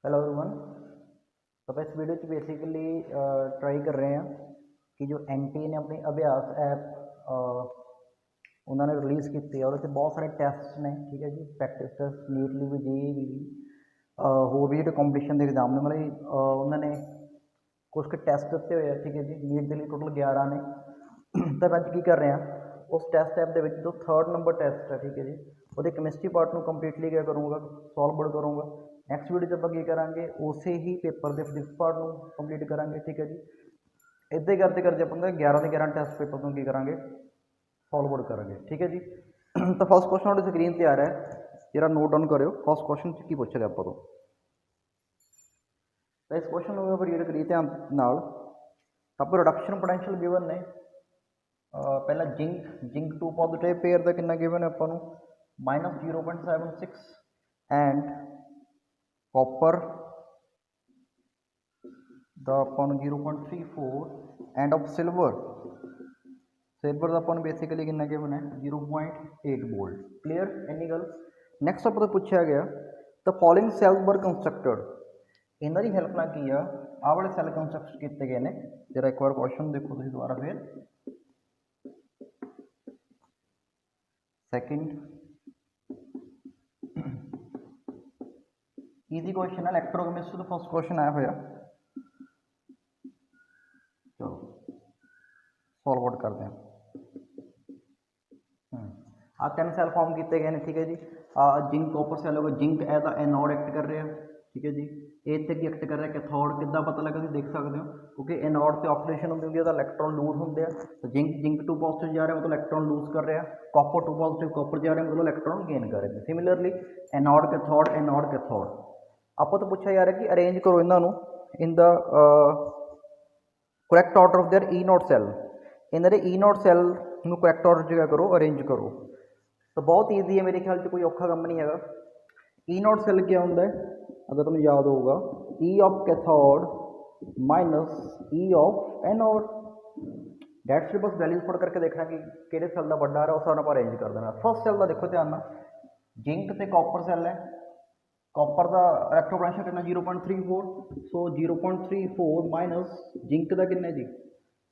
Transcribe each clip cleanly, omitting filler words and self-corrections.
Hello everyone. तो अब इस वीडियो बेसिकली ट्राई कर रहे हैं कि जो एनटीए ने अपनी अभ्यास ऐप उन्होंने रिलीज़ की और उससे बहुत सारे टेस्ट ने, ठीक है जी, प्रैक्टिस टेस्ट नीट ਲਈ ਵੀ ਜੀ ਵੀ ਹੋਰ ਵੀ ਜਿਹੜੇ ਕੰਪੀਟੀਸ਼ਨ ਦੇ एग्जाम ਨੇ मतलब उन्होंने कुछ के टैसट ਦਿੱਤੇ ਹੋਏ ਆ, ठीक है जी। नीट ਦੇ ਲਈ टोटल 11 ने। तो मैं की कर रहा उस टैसट ऐप के जो 3rd नंबर टैसट है, ठीक है जी, वो केमिस्ट्री पार्ट में कंप्लीटली क्या करूँगा, सॉल्व बड़ करूँगा। नैक्सट वीडियो आप करेंगे उस ही पेपर के फिजिक्स पार्ट में कंप्लीट करेंगे, ठीक है जी। इदा ही करते करते अपन 11 के 11 टैसट पेपर को की करेंगे, सॉल्व बड़ करेंगे, ठीक है जी। तो फर्स्ट क्वेश्चन हमारी स्क्रीन पर आ रहा है, जरा नोट डाउन करो। फर्स्ट क्वेश्चन की पूछ रहे आप तो इस क्वेश्चन को रीड करिए ध्यान नाल। आपको रिडक्शन पोटेंशियल गिवन ने पहला जिंक 2 पॉजिटिव पेयर का कितना गिवन है अपन -0.76 एंड कॉपर दा अपन 0.34 एंड ऑफ सिल्वर का अपन बेसिकली कितना गिवन है 0.8 वोल्ट। क्लीयर इन्नी गल। नैक्सट आप पूछा गया the following cell were constructed, इन्हों की हेल्प ना की आ वाले सैल कंस्ट्रक्ट किए गए हैं। जरा एक बार क्वेश्चन देखो तुम दोबारा फिर सैकेंड ईजी क्वेश्चन है इलैक्ट्रोकेमिस्ट्री तो फर्स्ट क्वेश्चन आया हुआ। चलो सॉल्व आउट करते हैं। आ 3 सैल फॉर्म किए गए हैं, ठीक है जी। जिंक कॉपर सैल होगा, जिंक एज एनोड एक्ट कर रहे हैं, ठीक है जी। इतने की एक्ट कर रहा है कैथोड, कितना पता लगा तुम देख सकते हो क्योंकि एनोड से ऑक्सीडेशन होती है, इलैक्ट्रॉन लूज होंगे। तो जिंक 2 पॉजिटिव जा रहा है मतलब इलैक्ट्रॉन लूज कर रहा है, कॉपर 2 पॉजिटिव कॉपर जा रहा है मतलब इलैक्ट्रॉन गेन कर रहे हैं। सिमिलरली एनोड कैथोड आपको तो पूछा जा रहा है कि अरेंज करो इन्हों in the correct order of their E naught cell. इन्हों के ई नॉट सैल में करैक्ट ऑर्डर जो करो अरेंज करो। तो बहुत ईजी है, मेरे ख्याल से कोई औखा काम नहीं है। ई नॉट सैल क्या होंगे अगर तुम्हें याद होगा, E of cathode minus E of anode. डेट से बस वैल्यूज पढ़ करके देखना कि किहड़े सैल का बड़ा आ रहा, उस हिसाब अरेंज कर देना। फर्स्ट सैल का देखो ध्यान, जिंक तो कॉपर सैल है, कॉपर का इलैक्ट्रो पोटेंशियल कितना 0.34, सो 0.34 माइनस जिंक का कितना जी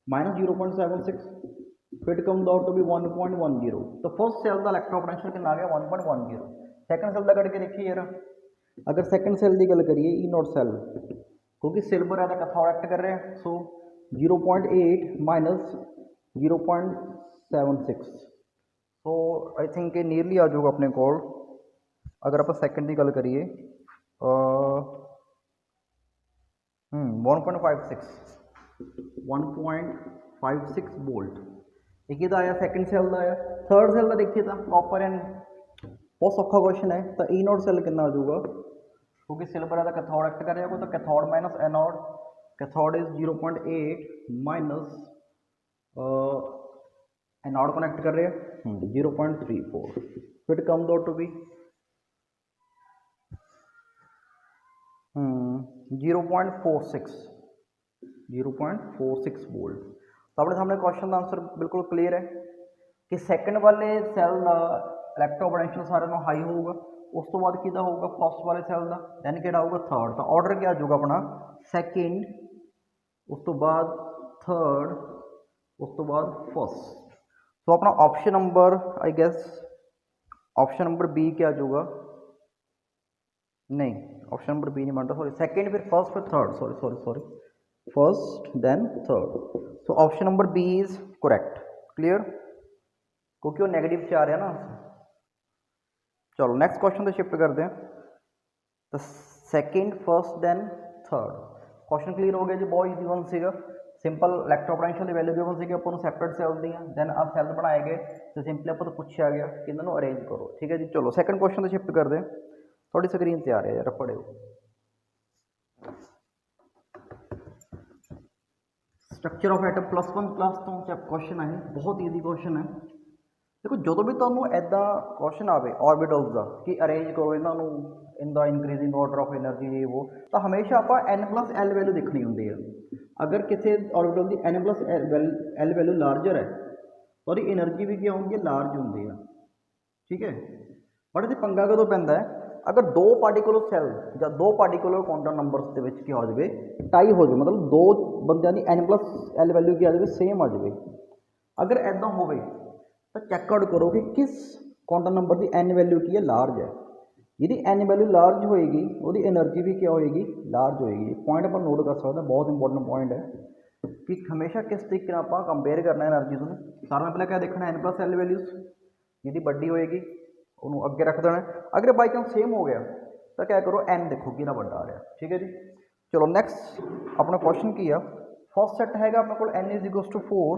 -0.76, फिट कम आउट टू बी 1.10। तो फर्स्ट सैल का इलैक्ट्रो पोटेंशियल कितना आ गया 1.10। सैकेंड सैल का करके देखिए यार, अगर सैकेंड सैल की गल करिए ई नॉट सैल क्योंकि सिल्वर है तो कैथोड एक्ट कर रहे हैं, सो 0.8 माइनस 0.76, सो आई थिंक ये नीयरली आ जाऊगा अपने को। अगर आप सैकेंड की गल करिए 1.56 वोल्ट एक आया सैकेंड सैल का आया। थर्ड सैल का देखिए तो कॉपर एंड बहुत सौखा क्वेश्चन है। तो ई नॉट सैल कितना आ जाऊगा क्योंकि सिल्वर है तो कैथोड एक्ट कर रहा है, तो cathode minus anode, cathode is 0.8 minus anode connect कर रहे हैं 0.34, फिर come out to be 0.46 volt. तो अपने सामने क्वेश्चन का आंसर बिल्कुल क्लीयर है कि सैकेंड वाले सैल का इलैक्ट्रो पोटेंशियल सारे में हाई होगा, उस तो बाद किदा होगा फर्स्ट वाले सैल का, दैन कि होगा थर्ड। तो ऑर्डर क्या आजूगा अपना सैकेंड, उस तो बाद थर्ड, उस तो बाद फर्स्ट। तो अपना option number I guess option number B क्या आजूगा, नहीं ऑप्शन नंबर बी नहीं मानता, सॉरी सेकेंड फिर फर्स्ट फिर third, sorry first then third. So option number B is correct. Clear, क्योंकि वो नेगेटिव से आ रहा है ना। चलो नेक्स्ट क्वेश्चन तो शिफ्ट करते हैं। तो second first then third question clear हो गया जी, बहुत ईजी वन सीगा। सिंपल इलैक्ट्रो पोटेंशियल की वैल्यू गिवन सी अपन सैपरेट सैल दी, दैन आ सैल बनाए गए, तो सिंपली आप तो पूछा गया कि इन्होंने अरेंज करो, ठीक है जी। चलो सैकेंड क्वेश्चन तो शिफ्ट करते हैं, थोड़ी स्क्रीन से आ रहा है यार, पढ़ो। स्ट्रक्चर ऑफ एटम +1 क्लास तो क्वेश्चन है, बहुत ईजी क्वेश्चन है। देखो जो भी तुहानू ऐदा क्वेश्चन आवे ऑर्बिटल्स का कि अरेंज करो इन्हों in the increasing order of energy ये वो, तो हमेशा आप n+l वैल्यू देखनी होंगी है। अगर किसी ऑर्बिटल की n+l वैल्यू लार्जर है तो उसकी एनर्जी भी क्या होंगी, लार्ज होंगी है। ठीक है, बट ये पंगा कदों पैंदा है, अगर दो पार्टिकुलर सैल या दो पार्टिकुलर क्वांटम नंबर्स के क्या हो जाए, टाई हो जाए, मतलब दो बंद की n+l वैल्यू क्या आ जाए, सेम आ जाए। अगर ऐदा हो तो चैकआउट करो कि किस क्वांटम नंबर की n वैल्यू की है, लार्ज है। यदि n वैल्यू लार्ज होएगी वो एनर्जी भी क्या होएगी, लार्ज होएगी। पॉइंट आप नोट कर सकते हैं, बहुत इंपॉर्टेंट पॉइंट है कि हमेशा किस तरीके आप कंपेयर करना एनर्जी को। सारे पहले क्या देखना, n+l वैल्यूज यदि बड़ी होएगी उन्होंने अगे रख देना। अगर बाई चांस सेम हो गया तो क्या करो, n देखो कि बड़ा आ रहा। ठीक है जी, चलो नेक्स्ट अपना क्वेश्चन की है। फर्स्ट सैट है अपने को n=4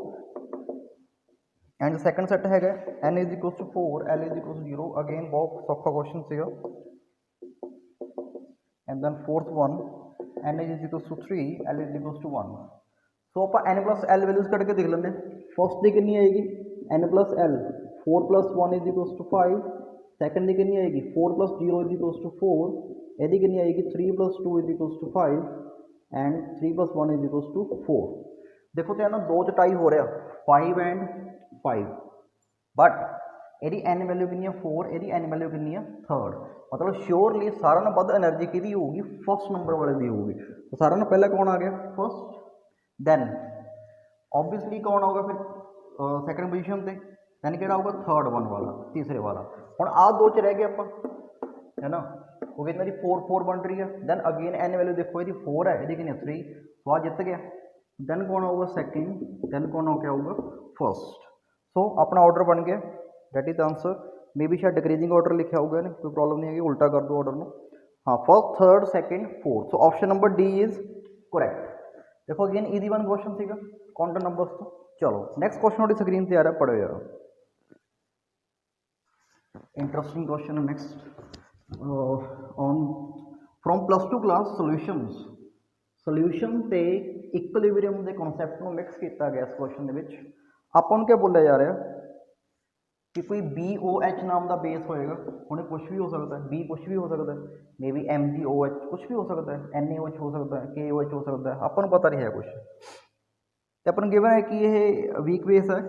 एंड सैकेंड सैट है n=4 l=0। अगेन बहुत सौखा क्वेश्चन से। And then fourth one n=3 l=1। So आप n+l वैल्यूज कट के देख लेंगे। फर्स्ट की कितनी आएगी, n+l 4+1=5। सैकेंड की कितनी आएगी, 4+0=4। यदि कितनी आएगी 3+2=5 एंड 3+1=4। देखो तो है ना, दो चटाई हो रहा 5 एंड 5, बट यदि n वैल्यू कितनी है 4, यदि n वैल्यू कितनी है 3। मतलब श्योरली सारा ना वध एनर्जी की होगी, फर्स्ट नंबर वाले की होगी। तो सारा ना पहला कौन आ गया, फर्स्ट। देन ऑब्वियसली कौन होगा फिर सैकेंड पोजीशन पे, दैन कि होगा थर्ड वन वाला, तीसरे वाला। हम आ दो च रह गए आप, है ना, वो कितना जी 4 बन रही है। दैन अगेन n वैल्यू देखो ये 4 है, ये कितनी 3, तो आ जित गया। दैन कौन आऊगा सेकेंड, दैन कौन होकर आऊगा फर्स्ट। सो अपना ऑर्डर बन गया, that is the answer. May be शायद डिक्रीजिंग ऑर्डर लिखा होगा ना, कोई प्रॉब्लम नहीं है, उल्टा कर दो ऑर्डर में। हाँ, first third second fourth. So option number D is correct. देखो अगेन ईजी वन क्वेश्चन सीगा क्वांटम नंबर्स तो। चलो नेक्स्ट क्वेश्चन थोड़ी स्क्रीन से आ रहा है, पढ़ो यार, इंटरेस्टिंग क्वेश्चन है next. On from +2 class solution से इक्विलिब्रियम के कॉन्सैप्ट को मिक्स किया गया। इस क्वेश्चन के अपन क्या बोलिया जा रहा कि कोई BOH नाम का बेस होएगा, उन्हें कुछ भी हो सकता है, B कुछ भी हो सकता है, मे बी MgOH कुछ भी हो सकता है, NaOH हो सकता है, KOH हो सकता है, अपन पता नहीं है कुछ। तो अपन गिवन है कि यह वीक बेस है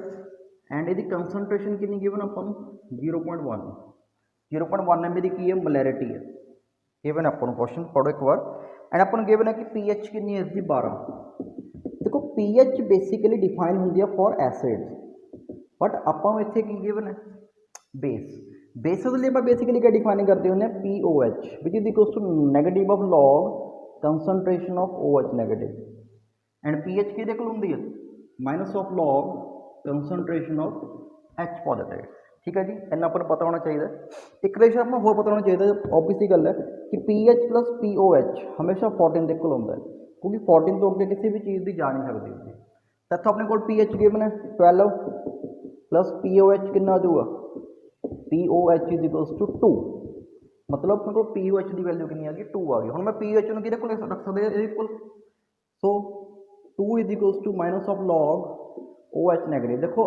एंड यदि कंसनट्रेशन कितनी गिवन अपन 0.1 0.1 एम की मोलैरिटी है गिवन है अपन क्वेश्चन, पढ़ो एक बार। एंड अपन गिवन है कि pH कितनी है इसकी 12। देखो pH बेसिकली डिफाइन होंगी है फॉर एसिड्स, बट अपन इतने की गिवन है बेस के लिए बेसिकली क्या डिफाइन करते हैं POH which is equals to negative of log concentration of OH negative and pH की देख होंगी है minus of log concentration of H positive. ठीक है जी, इन्ना अपन पता होना चाहिए। एक रिलेशन अपना होर पता होना चाहिए, ऑब्वियसली गल है कि pH + POH हमेशा 14 के इक्वल होता है, क्योंकि 14 तो अगे किसी भी चीज़ की जा नहीं सकती। तो अपने को pH गिवन है 12 प्लस POH कितना आ जाऊगा, POH इज इक्वल्स टू 2। मतलब अपने को POH की वैल्यू कितनी आ गई 2 आ गई। हम मैं POH को किहदे कोल रख सकते हैं equal, so 2 is equals to minus of log OH negative. देखो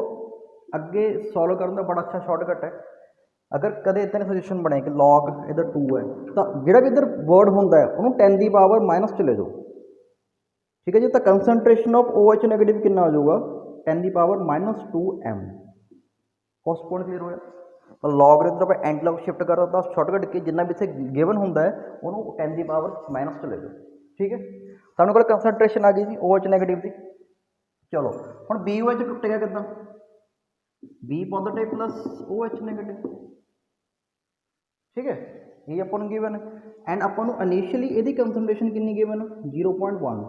अगे सॉल्व करने का बड़ा अच्छा शॉर्टकट है, अगर कदे इतने सजेशन बने कि लॉग इधर 2 है तो जोड़ा भी इधर वर्ड होंगे उन्होंने 10 की पावर माइनस चले जाओ। ठीक है जी, तो कंसनट्रेशन ऑफ OH नेगेटिव कितना आ जाऊगा 10 की power -2m। First point clear होया। तो लॉग इधर आप एंटी लॉग शिफ्ट कर रहा था शॉर्टकट के जिन्ना भी इसे गिवन होंगे उन्होंने 10 की पावर माइनस चले जाओ। ठीक है, सामने को कंसनट्रेशन आ गई जी OH नेगेटिव की। चलो हम BOH टुट गया कितना, B positive plus OH negative. ठीक है, ये अपन गिवन है एंड अपन इनिशियली यदि कंसनट्रेशन कितनी गिवन 0.1,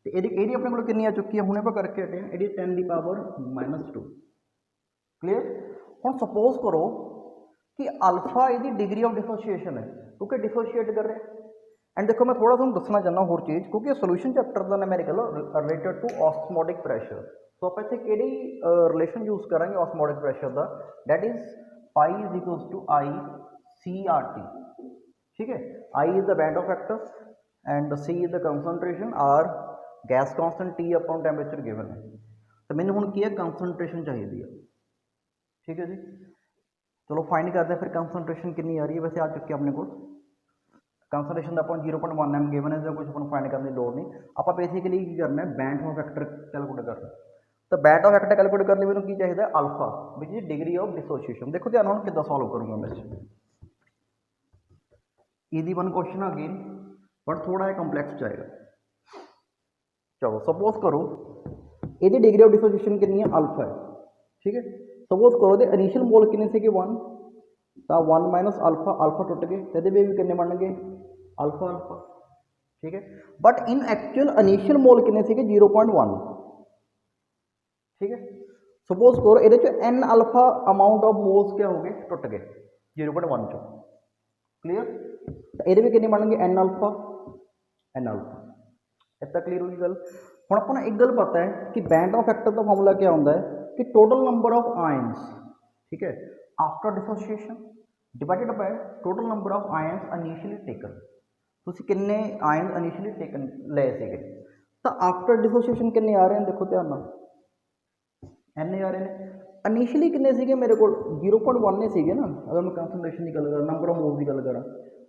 तो यदि अपने को कितनी आ चुकी है, हुणे पर करके हटे हैं, यदि 10 की पावर -2। क्लियर। हम सपोज करो कि अल्फा यदि डिग्री ऑफ डिफरेंशिएशन है, क्योंकि डिफरेंशिएट कर रहे हैं। एंड देखो मैं थोड़ा सा दसना चाहना होर चीज़, क्योंकि सोल्यूशन चैप्टर का numerical related to osmotic pressure. तो आप इतने कि रिलेशन यूज करेंगे ऑस्मोटिक प्रैशर का, that is pi is equals to ICRT। ठीक है, I is the van't Hoff factor and C is the concentration, R gas constant T अपन temperature given है, तो मैंने हुण की है कंसनट्रेशन चाहिए है। ठीक है जी, चलो फाइंड करते हैं फिर कंसनट्रेशन कितनी आ रही है। वैसे आ चुकी है अपने को कंसनट्रेशन का 0.1 m गिवन है, जो कुछ अपन फाइंड करने की लोड़ नहीं। आप बेसिकली की करना है बैंड ऑफ फैक्टर कैलकुलेट करना। तो बैंड ऑफ फैक्टर कैलकुलेट करने में की चाहिए alpha which is degree of dissociation. देखो ध्यान हम कितना सॉल्व करूंगा मैं, easy one question again but थोड़ा कॉम्प्लेक्स जाएगा। चलो सपोज करो यदि डिग्री ऑफ डिसोसिएशन कितनी है अल्फा है। ठीक है, सपोज करो दे इनिशियल मोल कितने से कि 1 तो 1 माइनस अल्फा, अल्फा टुट गए तो भी कितने बन गए अल्फा अल्फा। ठीक है, but in actual initial mole कितने से 0.1। ठीक है, सपोज करो ये n alpha amount of moles क्या हो गए टुट गए 0.1 चो। क्लीयर, तो ये कितने बन गए एन अल्फा इतना क्लीयर होगी गल। हम अपना एक गल पता है कि बैंड ऑफ फैक्टर का फॉर्मूला क्या होता है कि टोटल नंबर ऑफ आयंस, ठीक है, after dissociation divided by total number of ions initially taken. तुसी कितने आयंस इनिशियली टेकन ले सीगे, तो आफ्टर डिसोसिएशन कितने आ रहे हैं देखो ध्यान नाल एन आ रहे हैं। इनिशियली कितने सीगे मेरे को 0.1 ने सीगे ना। अगर मैं कंसनट्रेशन की गल करा, नंबर ऑफ मोल्स की गल करा,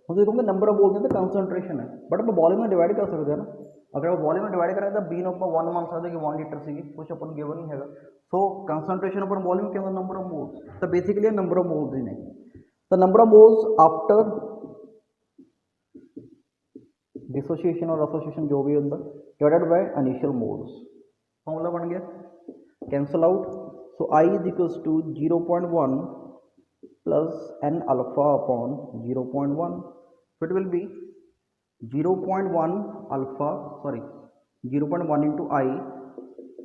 हम देखो नंबर ऑफ मोल्स तो कंसनट्रेशन है, बट आप वॉल्यूम में डिवाइड कर सकते हैं ना। अगर आप वॉल्यूम में डिवाइड करें तो बी आप 1 मान सकते कि 1 लीटर सी कुछ अपन गिवन नहीं है। सो कंसनट्रेशन अपन वॉल्यूम के अंदर नंबर ऑफ मोल्स, तो बेसिकली नंबर ऑफ मोल्स ही नहीं, तो number of moles after dissociation और एसोसिएशन जो भी अंदर divided by initial moles. Formula बन गया, cancel out. So I is equals to 0.1 plus n alpha upon 0.1, so it will be 0.1 alpha, sorry 0.1 into I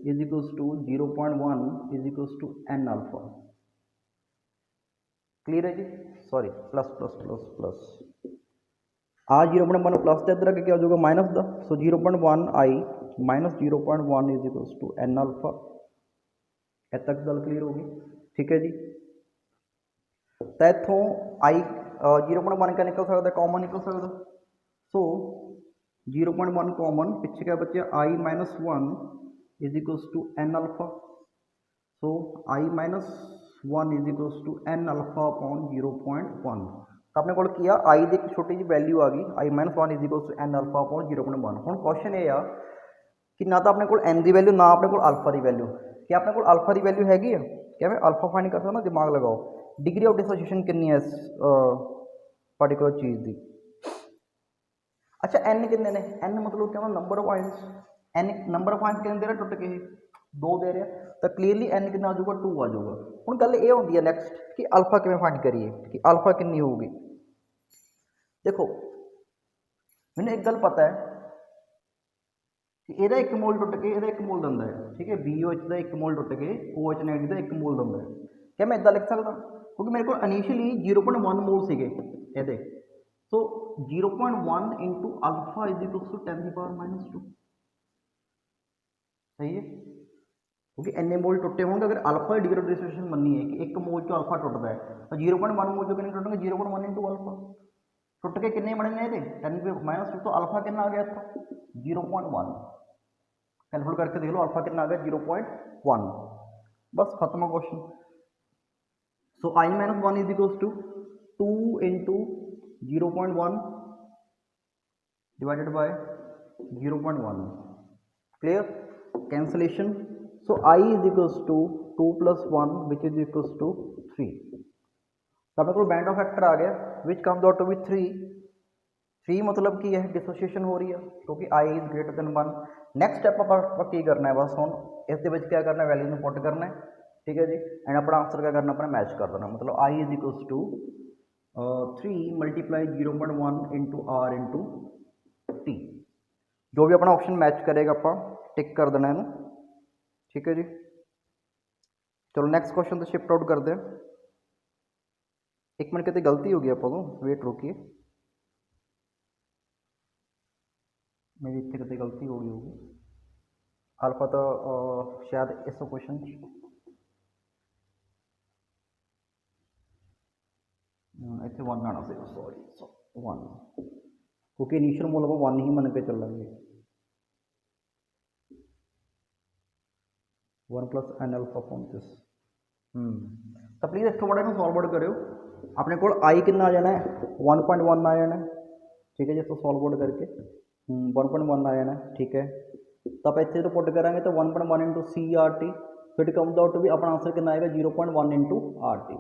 is equals to 0.1 is equals to n alpha। Clear है जी, sorry plus plus plus plus आ 0.1 plus तो इधर क्या हो जाएगा minus द, so 0.1 I minus 0.1 is equals to n alpha. इतने तक गल क्लियर होगी। ठीक है जी, तो इतों I 0.1 क्या निकल सकता, कॉमन निकल सकता। सो 0.1 कॉमन, पिछले क्या बचे I minus 1 is equals to n alpha. So I minus 1 is equals to n alpha upon 0.1। तो अपने को किया I की एक छोटी जी वैल्यू आ गई, I minus 1 is equals to n alpha upon 0.1। हम क्वेश्चन ये आ कि ना तो अपने को एन की वैल्यू ना अपने को अल्फा की वैल्यू, क्या अपने को अल्फा की वैल्यू हैगी है, क्या मैं अल्फा फाइंड कर सकता, दिमाग लगाओ। डिग्री ऑफ डिसोसिएशन कितनी है इस पर्टिकुलर चीज़ की। अच्छा एन कितने ने, एन मतलब क्या number of ions, n number of ions कितने दे रहा टुट के 2 दे रहे हैं, तो क्लीयरली एन कितना आ जाऊगा 2 आ जाऊगा। हम गल ये होती है नेक्स्ट कि अल्फा किमें फाइंड करिए कि अल्फा कितनी होगी। देखो मैंने एक गल पता है कि ਇਹਦਾ 1 मोल टुट के ਇਹਦਾ 1 मोल ਦਿੰਦਾ है। ठीक है, BOH का 1 मोल टुट के OH नेगेटिव का 1 मोल ਦਿੰਦਾ है। क्या मैं इदा लिख सकता, क्योंकि मेरे को इनिशियली 0.1 मोल सीगे ਇਹਦੇ, so 0.1 into alpha is equal to 10 की पावर माइनस 2। सही है, क्योंकि एन मोल टुटे होंगे। अगर अल्फा डिग्री ऑफ डिसोसिएशन बननी है कि 1 मोल चो अल्फा टुटता है, तो 0.1 मोल चो कितने टुटेंगे 0.1 इंटू अल्फा, टुट के कितने बने थे 10 की माइनस 2। तो अल्फा कितना आ गया था 0.1, कैलकुलेट करके देख लो अल्फा कितना आ गया 0.1। बस खत्म question. So I minus 1 is equals to 2 into 0.1 divided by 0.1। Clear, cancellation. So I is equals to 2 plus 1 which is equals to 3। तो अपने को बैंड ऑफ फैक्टर आ गया which comes out to be 3 मतलब की है डिसोसिएशन हो रही है क्योंकि I is greater than 1। Next step आप की करना है, बस हम इस क्या करना है वैल्यू में पुट करना है। ठीक है जी, एंड अपना आंसर क्या करना अपना मैच कर देना, मतलब I is equals to 3 multiply 0.1 into R into T। जो भी अपना ऑप्शन मैच करेगा आप टिक कर देना है। ठीक है जी, चलो नेक्स्ट क्वेश्चन तो शिफ्ट आउट कर दें। एक मिनट कहते गलती होगी आप वेट रोकिए, मेरी इतने कहते गलती हो गई होगी। अल्फा तो शायद इस क्वेश्चन इतने 1 आना चाहिए, सॉरी 1, क्योंकि इनिशियल मोल आप 1 ही मन के चलेंगे। 1 plus n alpha upon this. तो प्लीज़ इतों बड़ा सॉल्व करो। अपने को आई कितना आ जाना है 1.1 आ जाना है, ठीक है जी। इस सॉल्व करके 1.1 आ जाना है, ठीक है। तो आप इतने तो पुट करेंगे तो 1.1 इंटू सी आर टी, फिर कम्स आउट भी अपना आंसर कितना आएगा 0.1 इंटू आर टी,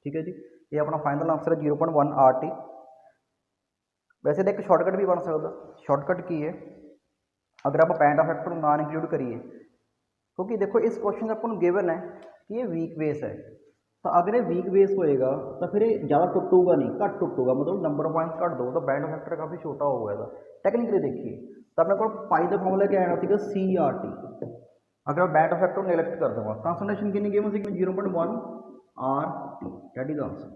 ठीक है जी। ये अपना फाइनल आंसर है 0.1 आर टी। वैसे तो एक शॉर्टकट भी बन सकता। शॉर्टकट की है अगर आप बैंड ऑफ फैक्टर ना इंक्लूड करिए, क्योंकि देखो इस क्वेश्चन अपन गिवन है कि ये वीक बेस है, तो अगर ये वीक बेस होएगा तो फिर ये ज़्यादा टुटूगा नहीं, घट टुटूगा, मतलब नंबर ऑफ पॉइंट्स घट दो तो बैंड ऑफ फैक्टर काफ़ी छोटा होगा इसका। टेक्निकली देखिए तो अपने को पाई का फॉर्मूला क्या आना था सी आर टी। अगर मैं बैंड ऑफ फैक्टर नेगलेक्ट कर दूंगा, कंसंट्रेशन कितनी गिवन सी 0.1 R T, that is answer.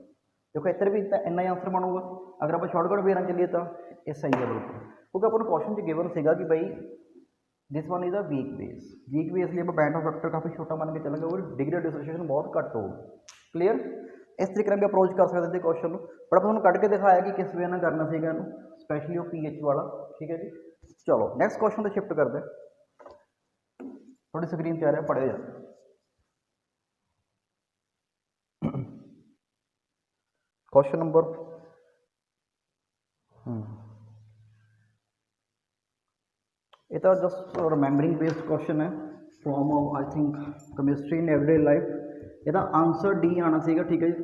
देखो इधर भी इतना ही आंसर बनूगा। अगर आप शॉर्टकट वे चलिए तो ये सही है बिल्कुल, क्योंकि अपन क्वेश्चन च गिवन सीगा कि भाई this one is a weak base. Weak base लिए बैंड ऑफ फैक्टर काफ़ी छोटा मान के चलेंगे और डिग्री ऑफ डिसोसिएशन बहुत घट होगी। क्लीयर? इस तरीके भी अप्रोच कर सकते थे क्वेश्चन, पर आप तुहानूं कट के दिखाया कि किस वे ना करना सीगा इहनूं, स्पैशली वो पीएच वाला, ठीक है जी। चलो नैक्सट क्वेश्चन तो शिफ्ट करते हैं, थोड़ी स्क्रीन पे आ रहा है, पढ़े जा। क्वेश्चन नंबर ये तो जस्ट रिमेंबरिंग बेस्ड क्वेश्चन है from I think chemistry in everyday life. ਇਹਦਾ आंसर डी आना सीगा, ठीक है जी।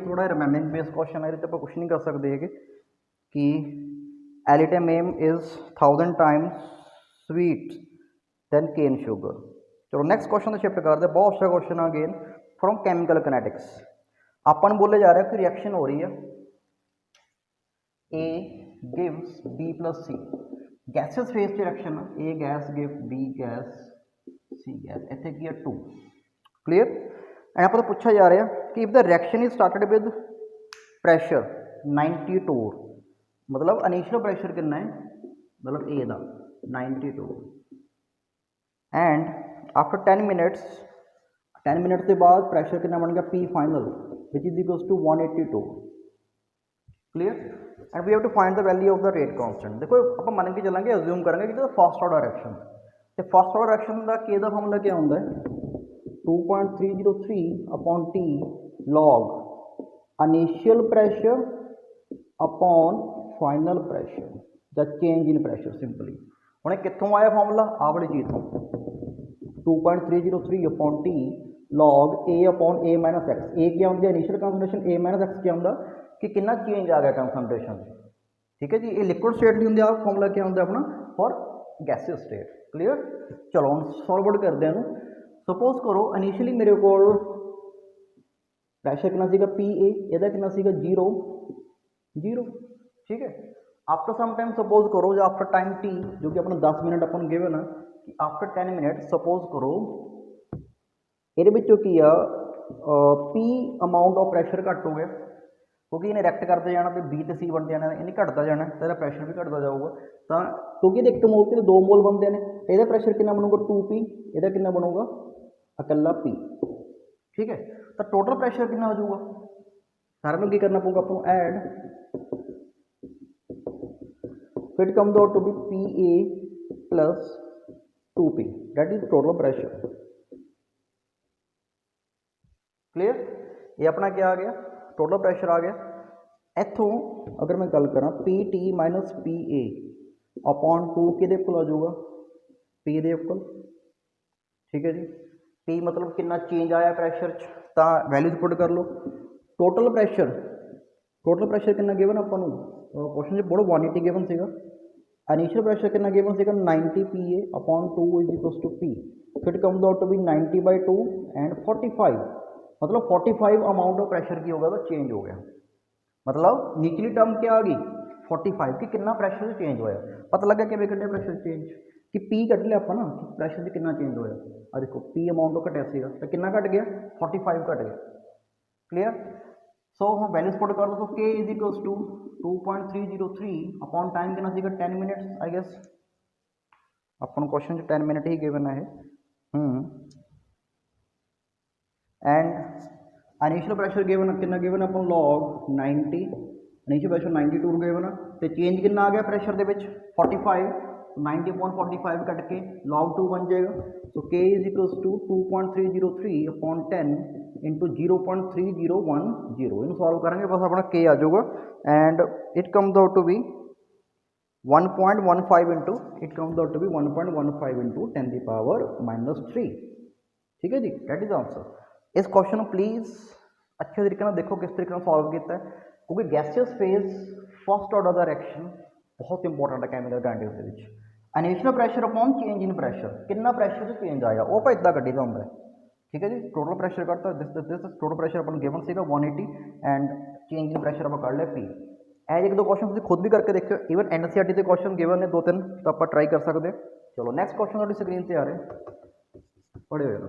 थोड़ा रिमेंबरिंग बेस्ड क्वेश्चन है, आप कुछ नहीं कर सकते है कि alitame is 1000 times sweet than cane sugar. चलो नैक्सट क्वेश्चन तो शिफ्ट करते, बहुत अच्छा क्वेश्चन है अगेन फ्रॉम कैमिकल कनेटिक्स। अपन बोले जा रहा है कि रिएक्शन हो रही है A gives B plus C, gases phase च reaction, A gas give B gas C gas, इतने की है 2। क्लीयर? एंड आप तो पूछा जा रहा है कि if the reaction is started with pressure 92, मतलब इनिशियल प्रेशर कितना है, मतलब ए का 92, एंड आफ्टर 10 मिनट्स, 10 मिनट के बाद प्रेशर कितना बन गया P final which is equals to 182। Clear? And we have to find the value of the rate constant. देखो आप मान के चलेंगे, अज्यूम करेंगे कि फर्स्ट ऑर्डर रिएक्शन, तो फर्स्ट ऑर्डर रिएक्शन का के दा फार्मूला क्या होता है 2.303 upon T log initial pressure upon final pressure या चेंज इन प्रेशर सिंपली। हम कितों आया फॉर्मूला आ वाली चीज़ तो 2.303 अपॉन टी लॉग ए अपॉन ए माइनस एक्स। ए क्या होंगे इनिशियल कंसंट्रेशन, ए माइनस एक्स क्या होंगे कि कितना चेंज आ गया कंसंट्रेशन, ठीक है जी। ये लिक्विड स्टेट नहीं होंगे, आप फॉर्मूला क्या होंगे अपना फॉर गैसियस स्टेट। क्लीयर? चलो हम सॉल्व आउट करते हैं। सपोज करो इनिशियली मेरे को प्रेशर कितना सीगा पी ए, ਇਹਦਾ कितना सीगा 0, ठीक है। आफ्टर सम टाइम सपोज करो जो आफ्टर टाइम टी जो कि अपना 10 मिनट अपन गिवन है कि आफ्टर 10 मिनट सपोज करो ये की आ पी अमाउंट ऑफ प्रेशर घट हो गया, क्योंकि इन्हें रिएक्ट करते जाना तो बी तो सी बनते जाना, इन्हें घटता जाना तो प्रेशर भी घटता जाऊगा। तो क्योंकि एक मोल के 2 मोल बनते हैं, तो प्रेशर कितना बनूगा 2p, यदा कितना बनूगा अकला p, ठीक है। तो टोटल प्रेशर कितना हो जाऊगा, सारे में की करना पड़ेगा आपको ऐड, फिर comes out to be P A plus 2p, that is total pressure. Clear? ये अपना क्या आ गया टोटल प्रेशर आ गया। इतों अगर मैं गल करा P T minus P A upon 2 कि आ जाऊगा पी दे इक्वल, ठीक है जी। पी मतलब कितना चेंज आया प्रेशर तो वैल्यूज पुट कर लो। टोटल प्रेशर कितना गिवन अपन क्वेश्चन बहुत 180 गिवन सीगा। इनिशियल प्रेशर कितना गिवन सीगा 90 P A upon 2 is equals to P, फिर comes out to be 90/2 and 45, मतलब 45 अमाउंट ऑफ प्रेशर की होगा तो चेंज हो गया, मतलब निचली टर्म क्या आ गई 45 कि कितना प्रेशर चेंज होया। पता लगा कि कटे प्रेशर चेंज कि पी कट लिया अपन ना प्रेशर से कितना चेंज होया, आ देखो पी अमाउंट घटिया सीगा तो कितना घट गया 45 घट गया। क्लीयर? सो हम वैल्यूज पुट कर दो, k is equals to 2.303 upon time कितना सीगा 10 मिनट्स आई गेस, अपन क्वेश्चन 10 मिनट ही गिवन है। एंड इनिशियल प्रेशर गिवन कितना गिवन अपन लॉग 90, इनिशियल प्रेशर 92 गिवन तो चेंज कितना आ गया प्रेशर दे विच 45, 90/45 कट के log 2 बन जाएगा। So k is equals to 2.303/10 into 0.3010 इन सॉल्व करेंगे बस अपना k आ जाऊगा and it comes out to be 1.15 into 1.15 into 10⁻³ ठीक है जी, दैट इज आंसर। इस क्वेश्चन प्लीज़ अच्छे तरीके ਨਾਲ देखो किस तरीके ਨਾਲ सॉल्व किया है क्योंकि गैसियस फेज फर्स्ट ऑर्डर ਦਾ रिएक्शन बहुत इंपॉर्टेंट है कैमिकल काइनेटिक्स ਦੇ ਵਿੱਚ। Initial pressure upon change in pressure, कितना ਪ੍ਰੈਸ਼ਰ 'ਚ ਚੇਂਜ ਆਇਆ ਉਹ ਆਪਾਂ ਇਦਾਂ ਕੱਢੀਦਾ ਹੁੰਦਾ ਹੈ ਠੀਕ ਹੈ ਜੀ। ਟੋਟਲ ਪ੍ਰੈਸ਼ਰ ਕੱਢਤਾ ਦਿਸ ਟੋਟਲ ਪ੍ਰੈਸ਼ਰ ਆਪਾਂ ਨੂੰ ਗਿਵਨ ਸੀਗਾ 180 ਐਂਡ ਚੇਂਜ ਇਨ ਪ੍ਰੈਸ਼ਰ ਆਪਾਂ ਕੱਢ ਲਿਆ P। ਐਜ ਇੱਕ ਦੋ ਕੁਐਸਚਨ ਤੁਸੀਂ ਖੁਦ ਵੀ ਕਰਕੇ ਦੇਖਿਓ, ਈਵਨ NCERT ਦੇ ਕੁਐਸਚਨ ਗਿਵਨ ਨੇ 2-3 ਤਾਂ ਆਪਾਂ ਟਰਾਈ ਕਰ ਸਕਦੇ। ਚਲੋ ਨੈਕਸਟ ਕੁਐਸਚਨ ਤੁਹਾਡੀ ਸਕਰੀਨ ਤੇ ਆ ਰਿਹਾ, ਪੜ੍ਹੇ ਹੋਏ ਨਾ।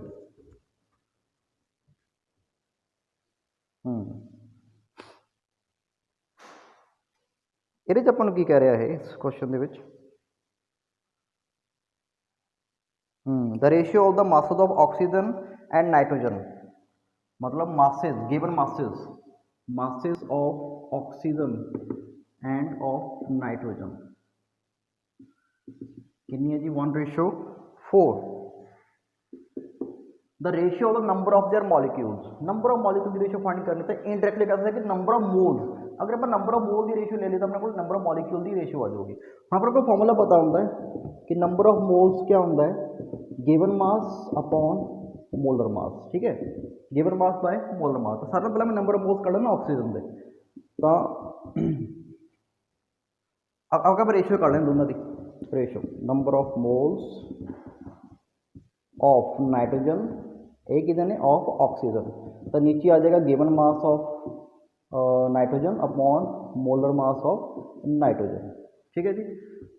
ਇਹਦੇ 'ਚ ਆਪਾਂ ਨੂੰ ਕੀ ਕਹਿ ਰਿਹਾ ਇਹ ਇਸ ਕੁਐਸਚਨ ਦੇ ਵਿੱਚ, the ratio of the masses of oxygen and nitrogen, मतलब masses given masses of oxygen and of nitrogen कितनी है जी 1:4। The ratio of the number of their molecules, number of molecule की रेशियो फाइंड करनी तो indirectly कह सकते हैं कि नंबर ऑफ मोल्स, अगर आप नंबर ऑफ मोल की रेशियो ले लें तो अपने को नंबर ऑफ मॉलिक्यूल की रेशियो आ जाएगी। हम अपने को फॉर्मूला पता होता है कि नंबर ऑफ मोल्स क्या होता है, given mass upon molar mass, ठीक है, given mass by molar mass. तो सारे पहले मैं नंबर ऑफ मोल्स कढ़ना ऑक्सीजन दे तो अब आप रेशियो कर लें दोनों की ratio, number of moles of nitrogen एक किधर ने ऑफ ऑक्सीजन, तो नीचे आ जाएगा given mass of nitrogen upon molar mass of nitrogen, ठीक है जी।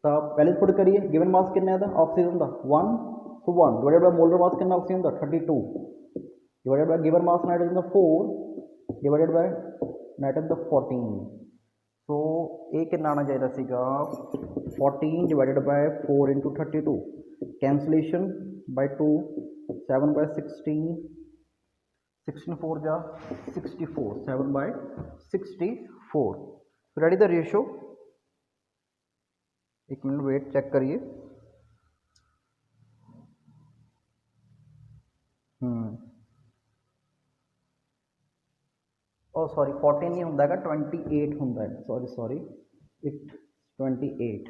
तो पहले पुट करिए गिवन मास कितना है ऑक्सीजन का 1, तो 1 डिवाइडेड बाय मोलर मास कितना ऑक्सीजन का 32 divided by given mass nitrogen का 4 डिवाइडेड बाय नाइट्रोजन का 14। तो ये कितना आना चाहिए सीगा 14 divided by 4 into 32, cancellation by 2, 7 by 16, 16 4 जा 64, 7 बाय 64। रेडी द रेशियो, एक मिनट वेट चेक करिए। ओ सॉरी 14 नहीं होंगे 28 होंगे, सॉरी इट 28।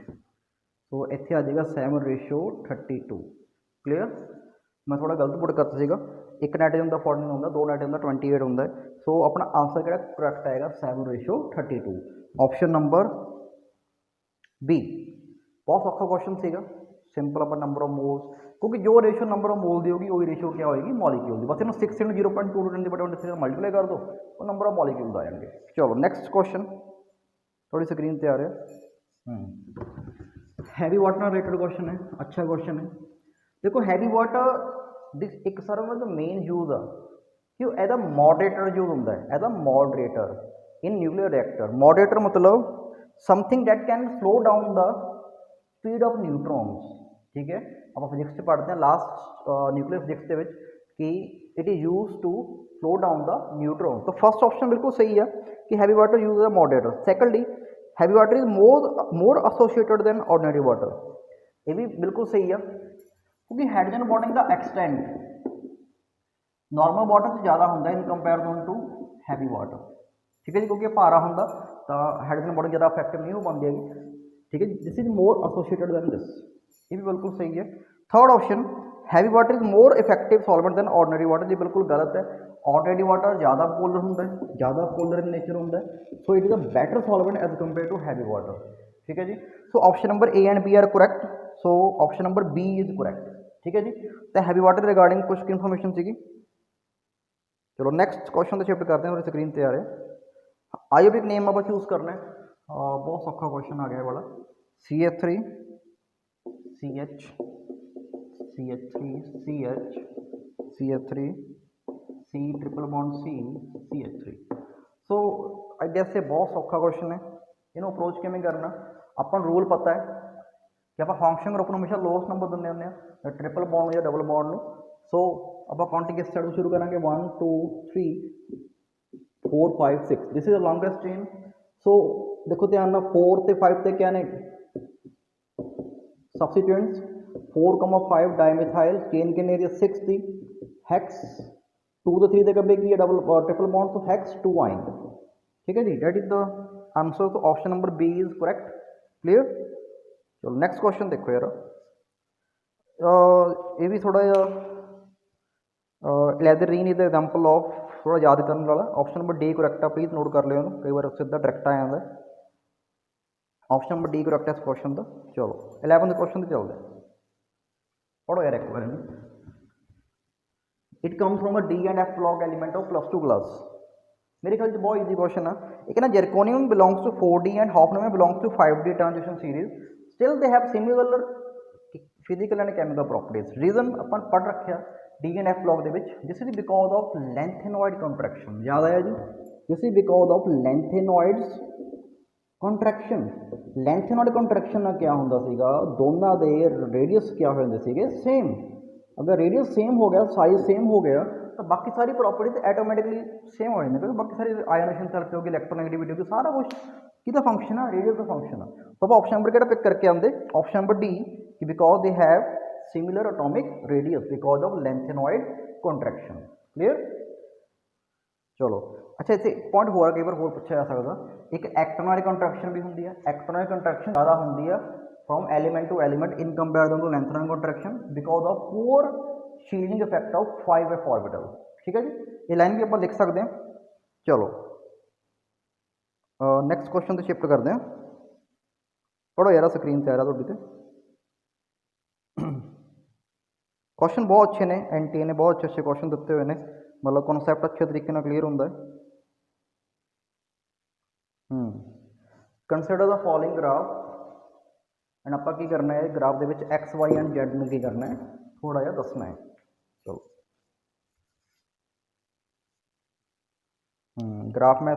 तो इतने आ जाएगा 7:32। क्लियर, मैं थोड़ा गलत पुट करता सीगा, एक नाइट्रोजन का 14 होंगे, 2 नाइट्रोजन का 28 होंगे। सो अपना आंसर क्या करैक्ट आएगा 7:32, ऑप्शन नंबर बी। बहुत सौखा क्वेश्चन सीगा, simple upon number of moles, क्योंकि जो रेशियो नंबर ऑफ मोल दी होगी वही रेशियो क्या होगी मॉलिक्यूल दी, बस इन्हें 6 × 0.2 मल्टीप्लाई कर दो तो नंबर ऑफ मॉलिक्यूल आ जाएंगे। चलो नेक्स्ट क्वेश्चन थोड़ी स्क्रीन पे आ रहा है, हैवी वाटर रिलेटेड क्वेश्चन है, अच्छा क्वेश्चन है। देखो हैवी वाटर दिस एक सर जो मेन यूज है कि एज अ मॉडरेटर यूज होता है, as a moderator in nuclear reactor. Moderator मतलब something that can flow down the speed of neutrons, ठीक है। आप फिजिक्स से पढ़ते हैं लास्ट न्यूक्लियर फिजिक्स के कि it is use to flow down the neutron. तो फर्स्ट ऑप्शन बिल्कुल सही है कि heavy water use as moderator. Secondly heavy water is more associated than ordinary water, ये भी बिल्कुल सही है क्योंकि हाइड्रोजन बॉन्डिंग का एक्सटेंट नॉर्मल वाटर से ज़्यादा होता है in comparison to heavy water, ठीक है जी, क्योंकि भारा होंगे तो हाइड्रोजन बॉन्डिंग ज़्यादा इफेक्टिव नहीं हो पाती है, ठीक है। This is more associated than this, ये भी बिल्कुल सही है। Third option heavy water is more effective solvent than ordinary water, ये बिल्कुल गलत है। ऑर्डिनरी वाटर ज़्यादा पोलर होंगे, ज़्यादा पोलर इन नेचर होंगे, so it is a better solvent as compare to heavy water, ठीक है जी। So option number A and B are correct, so option number B is correct, ठीक है जी। तो हैवी वाटर रिगार्डिंग कुछ information सी। चलो नेक्स्ट क्वेश्चन तो शिफ्ट करते हैं, और स्क्रीन पे आ रहे हैं। आयोबिक नेम आप चूज करना है, बहुत सौखा क्वेश्चन आ गया वाला। CH3 CH CH3 CH CH3 C triple bond C CH3। So I guess ये बहुत सौखा क्वेश्चन है, इन्हों अप्रोच किमें करना अपन रूल पता है कि आप फंक्शन ग्रुप हमेशा लोएस्ट नंबर देंगे होंगे ट्रिपल बॉन्ड या डबल बॉन्ड में। सो आप काउंटिंग किस साइड शुरू करेंगे 1 2 3 4 5 6, this is the longest chain. So देखो ध्यान ना 4 ते 5 ते क्या ने सब्सटीट्यूएंट्स 4,5 डाईमिथाइल चेन किन्ने दी 6 दी हैक्स 2 तो 3 के की डबल ट्रिपल बॉन्ड तो हैक्स 2 आइन ठीक है जी डेट इज द आंसर तो option number B is correct clear. चलो नेक्स्ट क्वेश्चन देखो यार ये भी थोड़ा लेदरीन इज द एग्जाम्पल ऑफ थोड़ा याद करने वाला ऑप्शन नंबर डी करेक्ट है प्लीज नोट कर लियो कई बार सीधा डायरेक्ट आ जाता है ऑप्शन नंबर डी करेक्ट है इस क्वेश्चन का। चलो 11th क्वेश्चन तो चलते पढ़ो यार एक बार it come from a D and F block element of +2 class मेरे ख्याल से बहुत ईजी क्वेश्चन है एक ना zirconium belongs to 4D and hafnium belongs to 5D transition series still they have similar physical and chemical properties reason अपन पढ़ रखा डी एंड एफ ब्लॉक ਦੇ ਵਿੱਚ this is because of lengthenoid contraction याद आया जी this is because of lengthenoids contraction lengthenoid contraction ਨਾਲ क्या ਹੁੰਦਾ ਸੀਗਾ ਦੋਨਾਂ ਦੇ रेडियस क्या ਹੋ ਜਾਂਦੇ ਸੀਗੇ सेम अगर रेडियस सेम हो गया साइज सेम हो गया तो बाकी सारी प्रॉपर्टीज ऑटोमेटिकली सेम हो जाएंगे बाकी सारी आयोनेशन थेरेपी होगी इलेक्ट्रोनेगेटिविटी होगी सारा कुछ किसका फंक्शन है रेडियस का फंक्शन है तो आप ऑप्शन नंबर क्या पिक करके आते ऑप्शन नंबर डी कि because they have similar atomic radius because of lengthenoid contraction clear. चलो अच्छा इसे पॉइंट हो रहा कई बार होर पूछा जा सकता एक एक्टिनोइड कंट्रैक्शन भी होंगी है एक्टिनोइड कंट्रैक्शन ज़्यादा होंगी है from element to element in comparison to lengthenoid contraction because of poor shielding effect of 5f orbital ठीक है जी ये लाइन भी आप लिख सकते हैं। चलो नैक्सट क्वेश्चन तो शिफ्ट करते हैं पढ़ो यार स्क्रीन से आ रहा थोड़ी क्वेश्चन बहुत अच्छे ने एनटीए ने बहुत अच्छे अच्छे क्वेश्चन दिते हुए हैं मतलब कॉन्सैप्ट अच्छे तरीके ਨਾਲ क्लीयर होंगे। Consider the following graph and आप की करना है ग्राफ के एक्स वाई एंड जेड में की करना है थोड़ा जहा दसना है। चलो ग्राफ में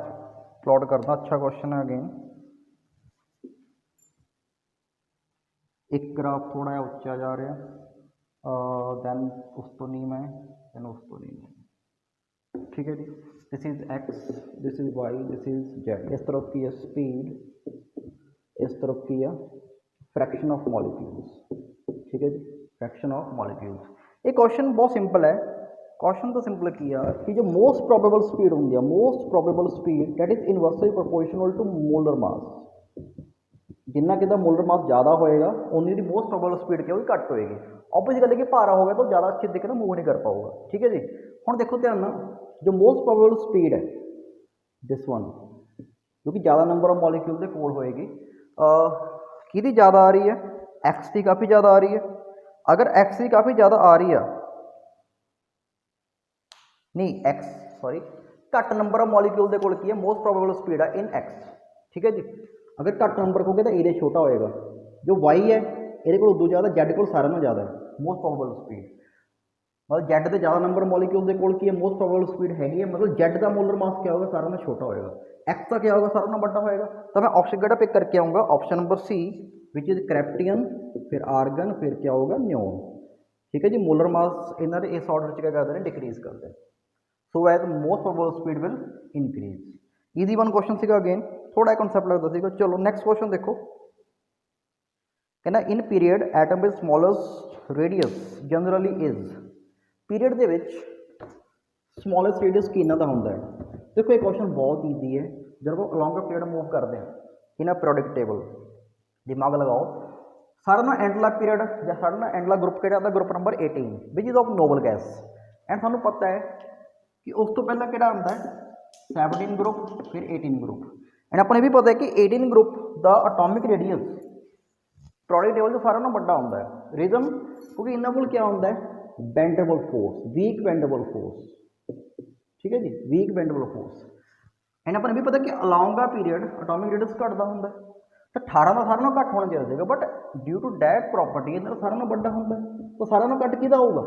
प्लॉट करना अच्छा क्वेश्चन है अगेन एक ग्राफ थोड़ा जहा उच्चा जा रहा दैन उस तो नीम है दैन उस तो नीम है ठीक है जी this is X this is Y this is Z इस तरफ की है स्पीड इस तरफ की है फ्रैक्शन ऑफ मॉलिक्यूल्स ठीक है जी फ्रैक्शन ऑफ मॉलिक्यूल्स ये क्वेश्चन बहुत सिंपल है क्वेश्चन तो सिंपल किया कि जो मोस्ट प्रोबेबल स्पीड होंगी most probable speed that is inversely proportional to molar mass जिन्ना कि मोलर मास ज़्यादा होएगा उन्नी की मोस्ट प्रोबेबल स्पीड क्या होगी घट होएगी ऑब्वियस गल है कि भारा होगा तो ज़्यादा अच्छे तरीके मूव नहीं कर पाऊगा ठीक है जी। हम देखो ध्यान ना जो मोस्ट प्रोबेबल स्पीड है दिस वन क्योंकि ज़्यादा नंबर ऑफ मॉलिक्यूल के कोल होएगी कि ज़्यादा आ रही है एक्स की काफ़ी ज़्यादा आ रही है अगर एक्स की काफ़ी ज़्यादा आ रही है नहीं एक्स सॉरी घट नंबर ऑफ मॉलिक्यूल के कोल की है मोस्ट प्रोबेबल स्पीड है इन एक्स ठीक है जी अगर घट नंबर होगा तो एरिया छोटा होएगा जो वाई है ये को उदों ज़्यादा जैड को सारे ज़्यादा है मोस्ट प्रोबेबल स्पीड मतलब जैड से ज़्यादा नंबर मॉलिक्यूल के कोल की है मोस्ट प्रोबेबल स्पीड हैगी है मतलब जैड का मोलर मास क्या होगा सारा छोटा होएगा एक्स का क्या होगा सारा बड़ा होएगा तो मैं ऑप्शन केड़ा पिक करके आऊँगा option number C which is krypton फिर आर्गन फिर क्या होगा न्योन ठीक है जी मोलर मास इन्होंने इस ऑर्डर क्या करते हैं डिक्रीज करते हैं so as most probable speed will increase easy one question सीगा अगेन थोड़ा कंसेप्ट लगता सीगा। चलो नैक्सट क्वेश्चन देखो कहना in period atom with smallest radius generally is period के स्मॉलेस्ट रेडियस कि इन्हों का होंगे देखो ये क्वेश्चन बहुत ईजी है जब आप अलॉन्ग द पीरियड मूव करते हैं इन पीरियोडिक टेबल दिमाग लगाओ सारा ना एंडला पीरियड या सारा ना एंडला ग्रुप कि group number 18 which is of noble gas and सानू पता है कि उस तो पहला कि आता है 17 ग्रुप फिर 18 ग्रुप एंड अपने भी पता है कि 18 ग्रुप का अटोमिक रेडियस पीरियोडिक टेबल से सारा ना बड़ा होंगे रीजन क्योंकि इन्होंने को क्या होंगे bendable force week bendable force ठीक है जी वीक बेंडेबल फोर्स एंड अपने भी पता कि along the period atomic radius घटता होंगे तो 18 का सारा घट होना चाहिए but due to that property इन्होंने सारा बड़ा होंगे तो सारा घट किदा होगा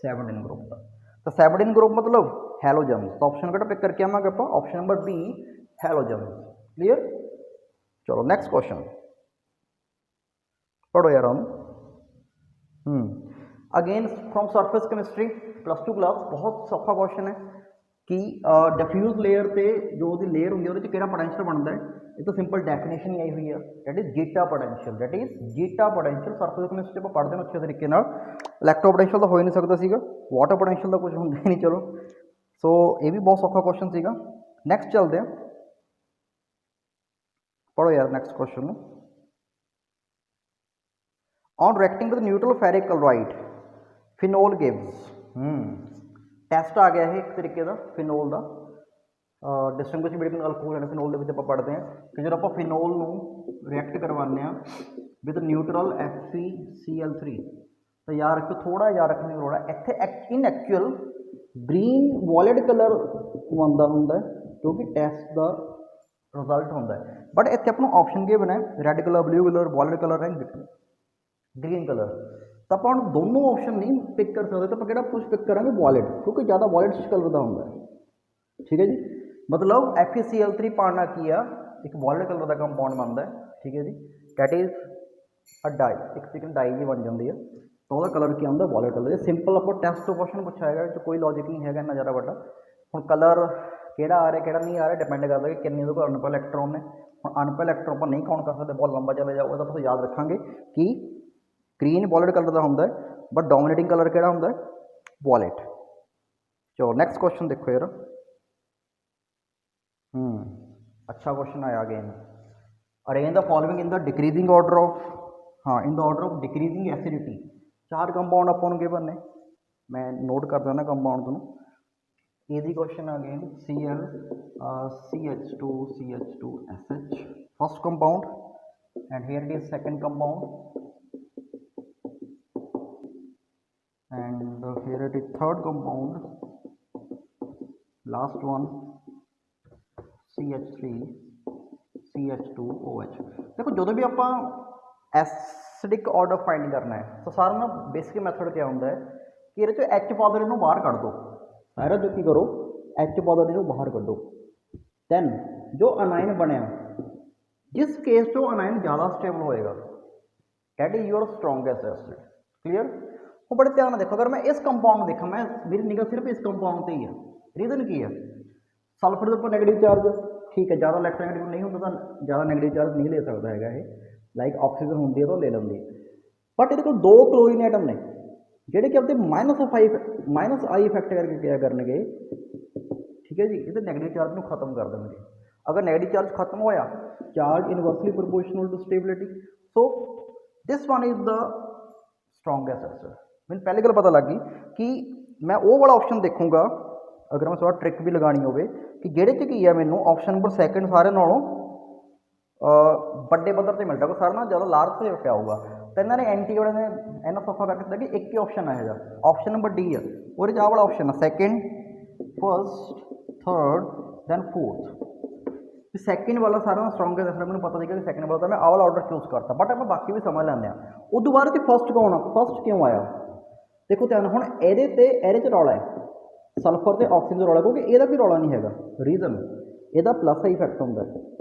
17 ग्रुप का तो 17 ग्रुप मतलब हैलोजन्स तो ऑप्शन कटा पिक करके आवांगे आप option number B halogens clear. चलो नैक्सट क्वेश्चन पढ़ो यार again from surface chemistry +2 class बहुत सौखा क्वेश्चन है कि डिफ्यूज लेयर ते जो ਉਹਦੀ लेयर ਹੁੰਦੀ ਹੈ ਉਹਦੇ 'ਚ ਕਿਹੜਾ पोटेंशियल ਬਣਦਾ है। ਇਹ ਤਾਂ ਸਿੰਪਲ ਡੈਫੀਨੇਸ਼ਨ ਹੀ ਆਈ ਹੋਈ ਆ, that is zeta potential, that is zeta potential. Surface chemistry ਆਪਾਂ ਪੜ੍ਹਦੇ ਹਾਂ ਅੱਛੇ ਤਰੀਕੇ ਨਾਲ। ਇਲੈਕਟ੍ਰੋ पोटेंशियल ਤਾਂ ਹੋ ਹੀ ਨਹੀਂ ਸਕਦਾ ਸੀਗਾ, ਵਾਟਰ पोटेंशियल ਦਾ ਕੁਝ ਹੁੰਦਾ ਹੀ ਨਹੀਂ। ਚਲੋ ਸੋ ਇਹ ਵੀ ਬਹੁਤ ਸੌਖਾ ਕੁਐਸਚਨ ਸੀਗਾ। ਨੈਕਸਟ ਚੱਲਦੇ ਹਾਂ, ਪੜ੍ਹੋ ਯਾਰ ਨੈਕਸਟ ਕੁਐਸਚਨ ਨੂੰ। On reacting with neutral ferric chloride phenol gives. Test ਆ ਗਿਆ ਇਹ ਇੱਕ ਤਰੀਕੇ ਦਾ ਫਿਨੋਲ ਦਾ, ਡਿਸਟਿੰਗੁਇਸ਼ ਬਿਟਵੀਨ ਅਲਕੋਹਲ ਐਂਡ ਫਿਨੋਲ ਦੇ ਵਿੱਚ ਆਪਾਂ ਪੜ੍ਹਦੇ ਹਾਂ ਕਿ ਜਦੋਂ ਆਪਾਂ ਫਿਨੋਲ ਨੂੰ ਰਿਐਕਟ ਕਰਵਾਉਂਦੇ ਹਾਂ ਵਿਦ ਨਿਊਟਰਲ FeCl3 ਤਾਂ ਯਾਦ ਰੱਖੋ, ਥੋੜ੍ਹਾ ਯਾਦ ਰੱਖਣ ਦੀ ਲੋੜ ਹੈ ਇੱਥੇ। ਇਨ ਐਕਚੁਅਲ ਗ੍ਰੀਨ ਵਾਇਲਟ ਕਲਰ ਆਉਂਦਾ ਹੁੰਦਾ ਕਿਉਂਕਿ ਟੈਸਟ ਦਾ ਰਿਜ਼ਲਟ ਹੁੰਦਾ ਹੈ, ਬਟ ਇੱਥੇ ਆਪਾਂ ਨੂੰ ਆਪਸ਼ਨ ਗਿਵਨ ਹੈ red colour, blue colour, violet colour and green colour. तो आप दोनों ऑप्शन नहीं पिक कर सकते, तो आप कुछ पिक करेंगे वॉलेट, क्योंकि ज़्यादा वॉलेट कलर का होंगे। ठीक है जी, मतलब FeCl3 पाना की है एक वॉलेट कलर का कंपाउंड बनता है। ठीक है जी, डैट इज अ डाई, एक तरीके डाई जी बन जाती है, तो वह कलर क्या होंगे वॉलेट कलर। सिंपल आपको टेस्ट तो क्वेश्चन पूछा है जो कोई लॉजिक नहीं है इन्ना ज़्यादा बड़ा। हम कलर किहड़ा आ रहा किहड़ा नहीं आ रहा डिपेंड करता कि किन्ने को अनपैड इलेक्ट्रॉन ने। हम अनपैड इलेक्ट्रॉन पर नहीं काउंट कर सकते, बहुत लंबा चले जाओ, तो याद रखा कि ग्रीन वॉलेट कलर का होंगे, बट डोमिनेटिंग कलर किहड़ा होंगे वॉलेट। चलो नैक्सट क्वेश्चन देखो यार। अच्छा क्वेश्चन आया again. Arrange the following in the decreasing order of, हाँ in the order of decreasing acidity. 4 compound अपन गिवन ने, मैं नोट कर देना कंपाउंड को। ये question again Cl CH2 CH2 SH first compound, and here it is second compound, and here it is third compound, last one CH3 CH2OH। देखो जो भी आप एसिडिक ऑर्डर फाइंड करना है तो सारा ना बेसिक मैथड क्या होता है कि ये H पाउडर इनू बाहर कढ़ दो, सारा जो की करो H पाउडर इनू बाहर कढ़ो, दैन जो अनाइन बनया जिस केस चो अनाइन ज़्यादा स्टेबल होएगा that is your strongest acid. Clear. वो बड़े ध्यान देखो, अगर मैं इस कंपाउंड देखा, मैं मेरी निगाह सिर्फ इस कंपाउंड से ही है, रीजन की है सल्फर के ऊपर नेगेटिव चार्ज, ठीक है ज़्यादा इलेक्ट्रोनेगेटिव नहीं होता तो ज़्यादा नेगेटिव चार्ज नहीं ले सकता है ये, लाइक ऑक्सीजन होंगी है तो ले लेंगे, बट ये 2 क्लोरीन एटम ने जोड़े कि अपने माइनस आई इफेक्ट करके क्या करने। ठीक है जी, ये नेगेटिव चार्ज को खत्म कर देंगे। अगर नेगेटिव चार्ज खत्म होया, charge inversely proportional to stability, so this one is the strongest acid. मैंने पहले गल पता लग गई कि मैं वो वाला ऑप्शन देखूँगा अगर मैं थोड़ा ट्रिक भी लगानी हो कि जेड़े च की है मैनू ऑप्शन नंबर सैकेंड सारे नालों बड़े पद्धर से मिलता, सारा ना ज़्यादा लार्ज से क्या होगा। तो इन्होंने एंटी वाले ने इन्ना सौखा कर दिता कि एक ही ऑप्शन है जो ऑप्शन नंबर डी है, और आ वाला ऑप्शन है second, first, third, then fourth. Second वाला सारा स्ट्रोंगेस्ट एसिड मैंने पता लगा कि सैकेंड वाला, मैं आ वाला ऑर्डर चूज करता, बट आप बाकी भी समझ लेंगे। उस बाद फर्स्ट कौन, फर्स्ट क्यों आया देखो ध्यान। हुण ये रौला है सल्फर से ऑक्सीजन रौला, क्योंकि यदा भी रौला नहीं है। रीजन यदा प्लस आई इफेक्ट होंगे,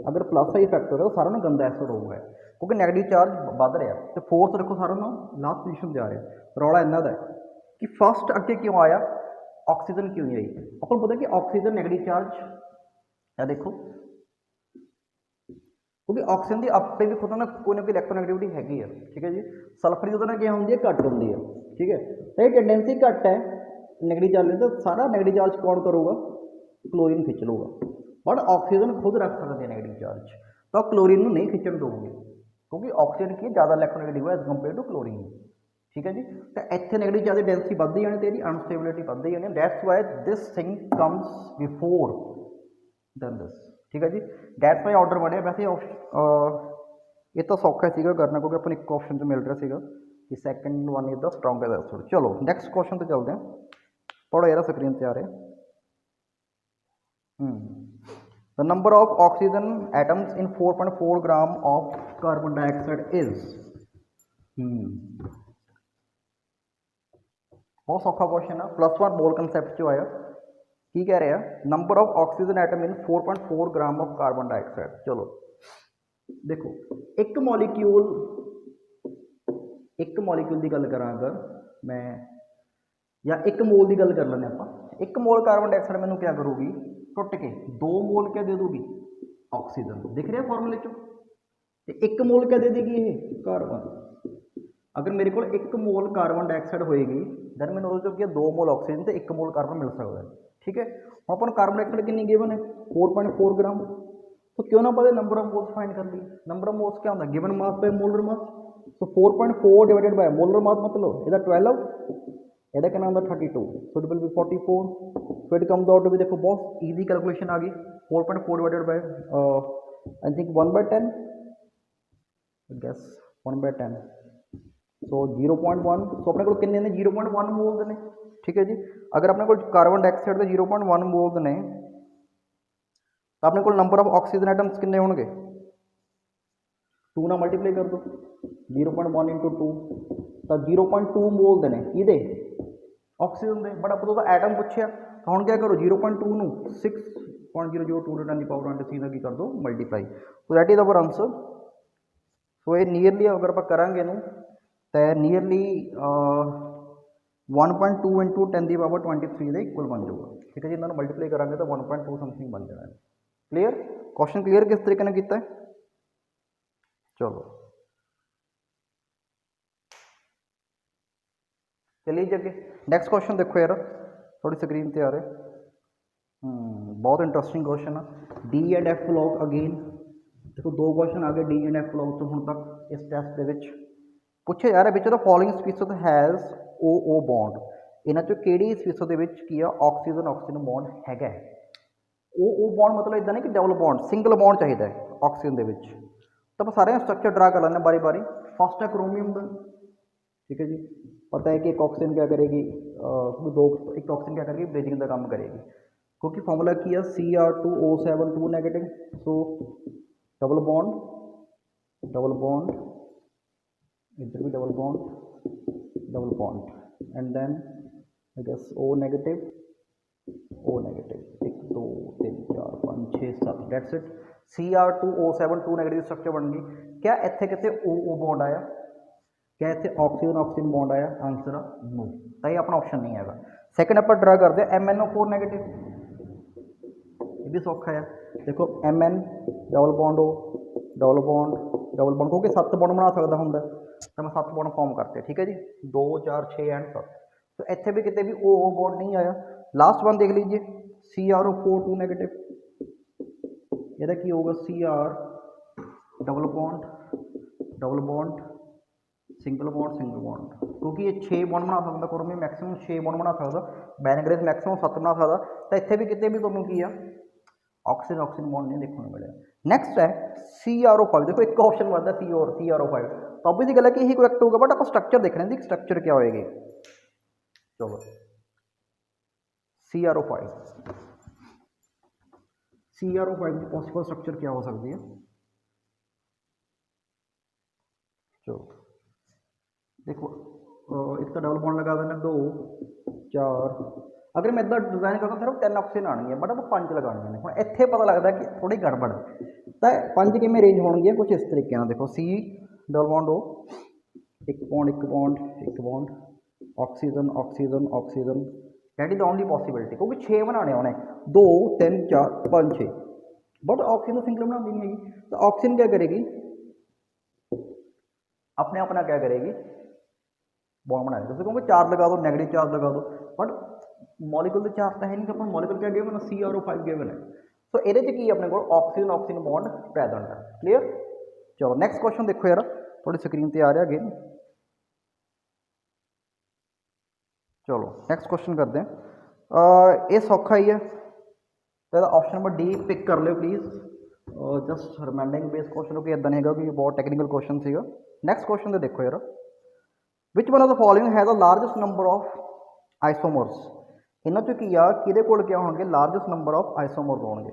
अगर प्लस आई इफेक्ट होगा तो सारा ना गंदा एसिड होगा, क्योंकि नैगेटिव चार्ज बढ़ रहा है। तो फोर्थ देखो सारा ना लास्ट पोजीशन जा रहा है। रौला इन्ना का है कि फर्स्ट अगे क्यों आया, ऑक्सीजन क्यों नहीं आई। आपको पता कि ऑक्सीजन नैगेटिव चार्ज है, देखो क्योंकि ऑक्सीजन की अपने भी खुद ना कोई इलेक्ट्रोनेगेटिविटी हैगी है। ठीक है जी, सल्फर की क्या होंगी है, घट होंगी है। ठीक है, तो ये टेंडेंसी घट है नेगेटिव चार्ज, तो सारा नेगेटिव चार्ज कौन करूँगा, क्लोरीन खिंच लूगा, बट ऑक्सीजन खुद रख सकते हैं नेगेटिव चार्ज, तो क्लोरीन नहीं खिंचन दोगे, क्योंकि ऑक्सीजन की ज़्यादा इलेक्ट्रोनेगेटिव है एज कंपेयर टू क्लोरीन। ठीक है जी, तो इतने नेगेटिव चार्ज डेंसिटी बढ़ती जानी, तो अनस्टेबिलिटी बढ़ती जानी, that's why this thing comes before than this. ठीक है जी, दैट्स वाई ऑर्डर बने। वैसे ये तो सौखा सीगा करना, क्योंकि अपन एक ऑप्शन मिल रहा है कि second one is the strongest acid. चलो नैक्सट क्वेश्चन तो चलते हैं, पढ़ो यार स्क्रीन पर आ रहा है। The number of oxygen atoms in 4.4 gram of carbon dioxide is, बहुत सौखा क्वेश्चन है, +1 मोल कंसैप्ट जो आया की कह रहे हैं, number of oxygen atom in 4.4 gram of carbon dioxide. चलो देखो एक मॉलिक्यूल की गल करा, अगर मैं या एक मोल की गल कर लें आप, एक मोल कार्बन डाइऑक्साइड मैंने क्या करूँगी टुट के 2 मोल क्या दे दूगी ऑक्सीजन, दिख रहा है फॉर्मूले चो। एक मोल क्या दे देगी ये कार्बन। अगर मेरे को एक मोल कार्बन डाइऑक्साइड होएगी दैन मैंने वो क्या 2 मोल ऑक्सीजन तो 1 मोल कार्बन मिल सकता है। ठीक है, हम अपन कार्बन डाइऑक्साइड कितनी गिवन है 4.4 ग्राम, तो क्यों ना पहले नंबर ऑफ मोल्स फाइंड कर लिए। नंबर ऑफ मोल्स क्या होता है given mass by molar mass, तो 4.4 डिवाइडेड बाय मोलर मास मतलब ਇਹਦਾ 12, ਇਹਦਾ ਕਿੰਨਾ ਹੁੰਦਾ 32, so it will be 44, so it comes out to be, देखो बहुत ईजी कैलकुलेशन आ गई 4.4 divided by I think 1/10, guess 1/10, so 0.1, so अपने को कितने ने 0.1 मोल्स ने। ठीक है जी, अगर अपने को कार्बन डाइऑक्साइड के 0.1 मोल्स ने तो अपने को नंबर ऑफ ऑक्सीजन आइटम्स कितने होंगे 2 ना मल्टीप्लाई कर दो 0.1 × 2, तो 0.2 मोल ने किदे ऑक्सीजन दे, बट आपको तो एटम पूछा तो हम क्या करो 0.2 ਨੂੰ 6.002 × 10⁻³ की कर दो मल्टीप्लाई, तो दैट इज अवर आंसर। सो ये नीयरली अगर आप करांगे इनू तो नीयरली 1.2 × 10⁻23 के इक्वल बन जाऊगा। ठीक है जी, इन्होंने मल्टीप्लाई करांगे तो 1.2 समथिंग बन जाना है। क्लियर, क्वेश्चन क्लियर किस तरीके ने किया है। चलो चलिए जी अगे नैक्सट क्वेश्चन देखो यार, थोड़ी स्क्रीन पर आ रहे, बहुत इंटरेस्टिंग क्वेश्चन है। D and F block again, देखो 2 क्वेश्चन आ गए डी एंड एफ ब्लॉक तो हूँ तक इस टैसट के पूछे जा रहा which the following species has O bond, इन्हों चो किहड़ी स्पीसीज की ऑक्सीजन ऑक्सीजन बॉन्ड है। ओ बॉन्ड मतलब इदा नहीं कि डबल बॉन्ड, सिंगल बॉन्ड चाहिए ऑक्सीजन के, तो आप सारे स्ट्रक्चर ड्रा कर लें बारी बारी। फस्ट है क्रोमियम का, ठीक है जी, पता है कि एक ऑक्सीजन क्या करेगी एक ऑक्सीजन क्या करेगी ब्रिजिंग का काम करेगी, क्योंकि फॉर्मूला की है Cr2O7 2 नेगेटिव, सो डबल बॉन्ड इधर भी double bond and then I guess O negative 1 2 3 4 5 6 7 that's it. Cr2O7 2 negative structure बन गई। क्या इतने कितने O बॉन्ड आया, क्या इतने ऑक्सीजन बॉन्ड आया, आंसर नो, तो ये अपना ऑप्शन नहीं है। सैकेंड आप ड्रा करते हैं MnO4 नेगेटिव, ये भी सौखा है, देखो Mn डबल बॉन्ड क्योंकि 7 बॉन्ड बना सकता होंगे तो मैं 7 बॉन्ड फॉर्म करते। ठीक है जी, 2 4 6 एंड 7, तो इतने भी कितने भी O बॉन्ड नहीं आया। लास्ट वन देख लीजिए CrO4 2 नेगेटिव, यदा की होगा Cr double bond single bond, क्योंकि ये 6 बॉन्ड बना सकता, क्रोमियम मैक्सिमम 6 बॉन्ड बना सकता, बेनेग्रेस मैक्सिमम 7 बना सकता, तो इतने भी कितने भी तुहानूं की ऑक्सीजन बॉन्ड नहीं देखने को मिले। नैक्सट है CrO5, देखो एक ऑप्शन बनता है CrO5, तो ऑब्वियस गल है कि यही करेक्ट होगा, बट आप स्ट्रक्चर देखने दी स्ट्रक्चर क्या होएगी। चलो CrO5 की पॉसिबल स्ट्रक्चर क्या हो सकती है। चलो देखो एक तो डबल बॉन्ड लगा देना 2 4, अगर मैं इदा डिजाइन करता सिर्फ 3 ऑक्सीजन आनी है, बट आप 5 लगानी है। हम इतने पता लगता कि थोड़ी गड़बड़ है, तो 5 किमें रेंज होंगे कुछ इस तरीके। देखो C डबल बॉन्ड O, एक bond oxygen that is the only possibility, क्योंकि 6 बनाने उन्हें 2 3 4 5 6, बट ऑक्सीजन सिंगल बनाती नहीं हैगी, तो ऑक्सीजन क्या करेगी अपने अपना क्या करेगी बॉन्ड बनाएगी। जैसे क्योंकि चार्ज लगा दो नेगेटिव चार्ज लगा दो, बट मॉलिक्यूल के चार्ज तो है नहीं, तो अपन मॉलिक्यूल क्या गिवन CrO5 गिवन है, तो ये अपने को ऑक्सीजन बॉन्ड प्रेजेंट है। क्लियर, चलो नैक्सट क्वेश्चन देखो यार, थोड़ी स्क्रीन पर आ रहा अगेन। चलो नैक्सट क्वेश्चन करते हैं, ये सौखा ही है, तो ऑप्शन नंबर डी पिक कर लो please, just reminding base question, क्योंकि इदा नहीं है कि बहुत टेक्निकल क्वेश्चन है। नैक्सट क्वेश्चन तो देखो यार, which one of the following has the largest number of isomers, इन्हों चो की किहदे कोल क्या होंगे लार्जेस्ट नंबर ऑफ आइसोमर्स होंगे,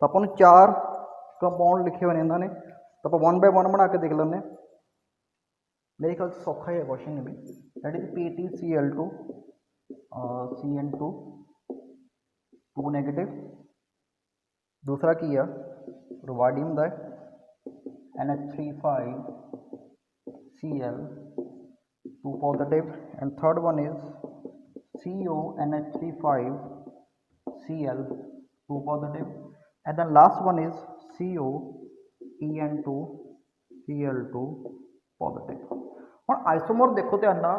तो अपन 4 कंपाउंड लिखे हुए हैं इन्होंने, तो आप 1 बाय 1 बना के देख लेंगे। मेरे ख्याल से सौखा है क्वेश्चन भी, that is PtCl2 CN2 2 negative, दूसरा की है रोवाडियम का NH35 Cl 2 positive, and third one is CONH3 5Cl 2 positive, and then last one is COEN2 Cl2 positive। ਹੁਣ ਆइसोमर देखो ध्यान ਨਾਲ,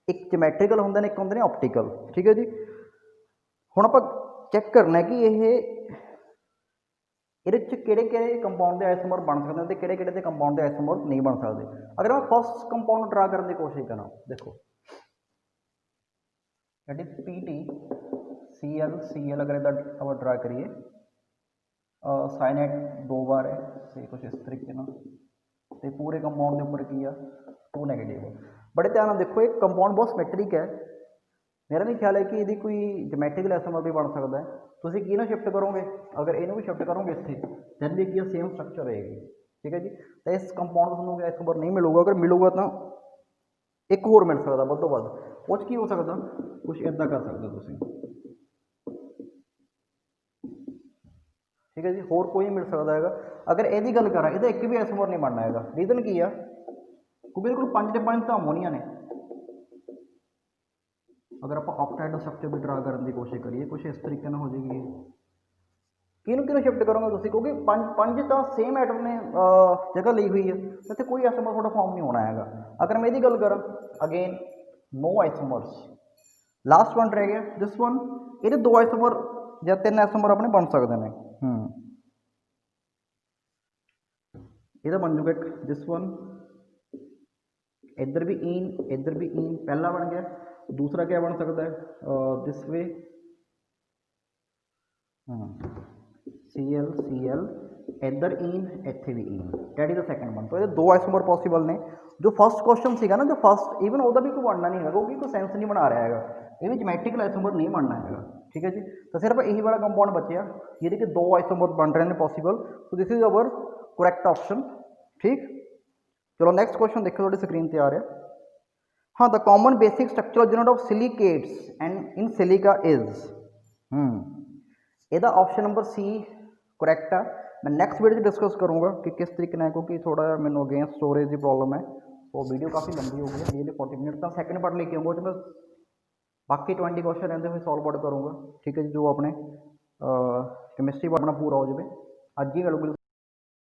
एक ਜਿਮੈਟ੍ਰੀਕਲ ਹੁੰਦੇ ਨੇ, एक ਹੁੰਦੇ ਨੇ ऑप्टिकल। ठीक है जी, ਹੁਣ ਆਪਾਂ ਚੈੱਕ ਕਰਨਾ ਕਿ ਇਹਦੇ ਵਿੱਚ ਕਿਹੜੇ ਕੰਪਾउंड ਦੇ ਆइसोमर ਬਣ ਸਕਦੇ ਤੇ ਕਿਹੜੇ ਦੇ ਕੰਪਾउंड ਦੇ आइसोमर नहीं बन सकते। अगर मैं फर्स्ट कंपाउंड ड्रा करने की कोशिश करा, देखो दैट इज PTCl अगर इधर अब ड्रा करिए, साइनेट 2 बार है से कुछ इस तरीके ना, तो पूरे कंपाउंड के उपर की आ 2 नैगेटिव। बड़े ध्यान देखो, एक कंपाउंड बहुत सिमेट्रिक है, मेरा नहीं ख्याल है कि यदि कोई जोमैट्रिकल आइसोमर भी बन सकता है। तुम की शिफ्ट करोगे, अगर इनू भी शिफ्ट करोगे इतने, दैन भी की सेम स्ट्रक्चर रहेगी। ठीक है जी, तो इस कंपाउंड को तुम आइसोमर नहीं मिलूगा, अगर मिलूगा तो एक होर मिल सकता वध तो वध, कुछ की हो सकता, कुछ इदा कर सकते तुम। ठीक है जी, होर कोई मिल सकता है। अगर यदि गल करा, यदा एक भी आइसोमर नहीं बनना है। रीजन की है, क्योंकि बिल्कुल 5 ਦੇ 5 तो होनिया ने। अगर आप ऑक्टाहेड्रल स्ट्रक्चर भी ड्रा करने की कोशिश करिए, कुछ इस तरीके हो जाएगी। किनू शिफ्ट करोगे तुम, क्योंकि 5 तो सेम एटम ने जगह ली हुई है, तो इतने कोई आइसोमर थोड़ा फॉर्म नहीं होना है। अगर मैं यदि गल करा, again no isomers, last one रह गया दिस वन, ये 2 आइसोमर या 3 आइसोमर अपने बन सकते हैं। यह बन जूगा एक दिस वन, इधर भी इन, इधर भी इन, पहला बन गया। दूसरा क्या बन सकता है, दिस वे Cl Cl, इधर इन, इतने भी in, that is the second one. तो ये 2 आइसोमर पॉसिबल ने। जो फर्स्ट क्वेश्चन सीगा ना, जो फर्स्ट इवन वह भी कोई बनना नहीं है, क्योंकि कोई सेंस नहीं बना रहा है, ये भी जोमैट्रिकल आइसोमर नहीं बनना है। ठीक है जी, तो सिर्फ यही वाला कंपाउंड बचे ये कि 2 आइसोमर बन रहे हैं पॉसिबल। तो this is our correct option. ठीक, चलो नेक्स्ट क्वेश्चन देखो, थोड़ी स्क्रीन पर आ रहा है। हाँ, the common basic structural unit of silicates and in silica is, यदा ऑप्शन नंबर सी करैक्ट है। मैं नैक्सट वीडियो डिस्कस करूँगा कि किस तरीके है, क्योंकि थोड़ा मैंने अगेन स्टोरेज की प्रॉब्लम है, तो वीडियो काफ़ी लंबी हो गई है, नियरली 40 मिनट। तो सैकेंड पार्ट लेके आऊँगा, मैं बाकी 20 क्वेश्चन रहते हुए सॉल्व आउट करूँगा। ठीक है जी, जो अपने केमिस्ट्री अपना पूरा हो जाए। अज ही